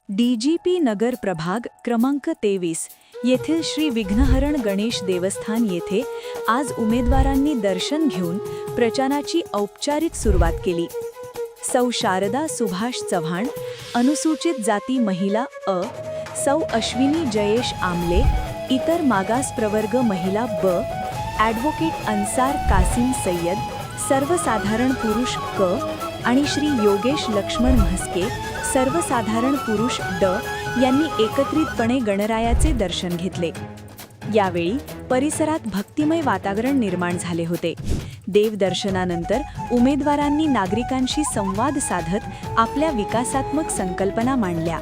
DGP नगर प्रभाग क्रमांक 23 येथील श्री विघ्नहरण गणेश देवस्थान येथे आज उमेदवारांनी दर्शन घेऊन प्रचाराची औपचारिक सुरुवात केली। सौ शारदा सुभाष चव्हाण, अनुसूचित जाती महिला अ, सौ अश्विनी जयेश आमले, इतर मागास प्रवर्ग महिला ब, ॲडव्होकेट अन्सार कासिम सय्यद, सर्वसाधारण पुरुष क आणि श्री योगेश लक्ष्मण म्हस्के, सर्वसाधारण पुरुष ड यांनी एकत्रितपणे गणरायाचे दर्शन घेतले। यावेळी परिसरात भक्तिमय वातावरण निर्माण झाले होते। देवदर्शनानंतर उमेदवारांनी नागरिकांशी संवाद साधत आपल्या विकासात्मक संकल्पना मांडल्या।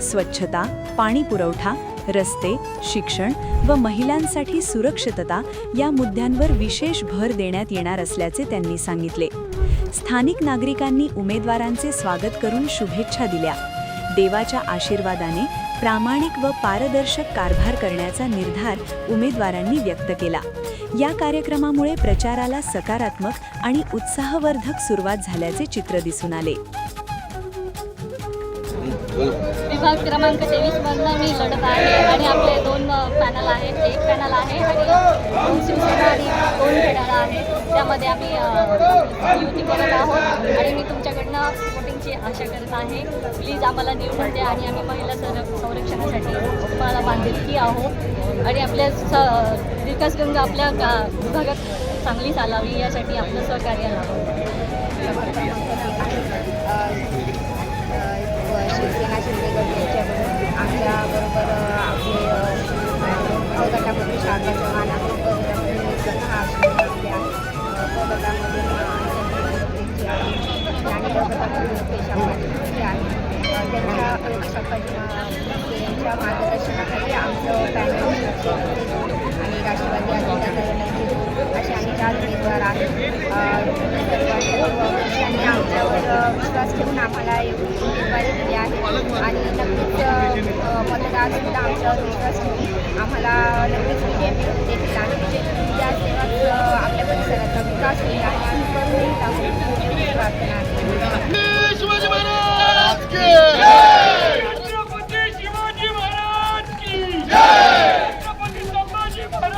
स्वच्छता, पाणी पुरवठा, रस्ते, शिक्षण व महिलांसाठी सुरक्षितता या मुद्द्यांवर विशेष भर देण्यात येणार असल्याचे त्यांनी सांगितले। स्थानिक नागरिकांनी उमेदवारांचे स्वागत करून शुभेच्छा दिल्या। देवाच्या आशीर्वादाने प्रामाणिक व पारदर्शक कारभार करण्याचा निर्धार उमेदवारांनी व्यक्त केला। या कार्यक्रमामुळे प्रचाराला सकारात्मक आणि उत्साहवर्धक सुरुवात झाल्याचे चित्र दिसून आले। विभाग क्रमांक 23 मधनं मी लढत आहे आणि आपले दोन पॅनल आहेत, एक पॅनल आहे आणि दोन शिवसेना आणि दोन घड्याळ आहेत। त्यामध्ये आम्ही युती करत आहोत आणि मी तुमच्याकडनं वोटिंगची आशा करत आहे। प्लीज आम्हाला निवडून द्या आणि आम्ही महिला संरक्षणासाठी तुम्हाला बांधिलकी आहोत आणि आपल्या विकासगंगा आपल्या विभागात चांगली चालावी यासाठी आपलं सहकार्य लाभावं। शिवसेना शिंदे गट यांच्याकडून आमच्याबरोबर आपले गटामध्ये शारदा चव्हाण गटामध्ये स्वतः असले आहेत। गटामध्ये आणि गटामध्ये त्यांच्या मार्गदर्शनाखाली आमचं पॅनल आणि राष्ट्रवादी असे आम्ही 4 उमेदवार आहेत। सर्वांनी आमच्यावर विश्वास ठेवून आम्हाला उमेदवारी दिली आहे आणि नक्कीच मतदारसुद्धा आमच्यावर विश्वास ठेवून आम्हाला नक्कीच विजय मिळवून देतील आणि विजय मिळवून त्या सेवाच आपल्या परिसराचा विकास होईल आणि आम्ही करून प्रार्थना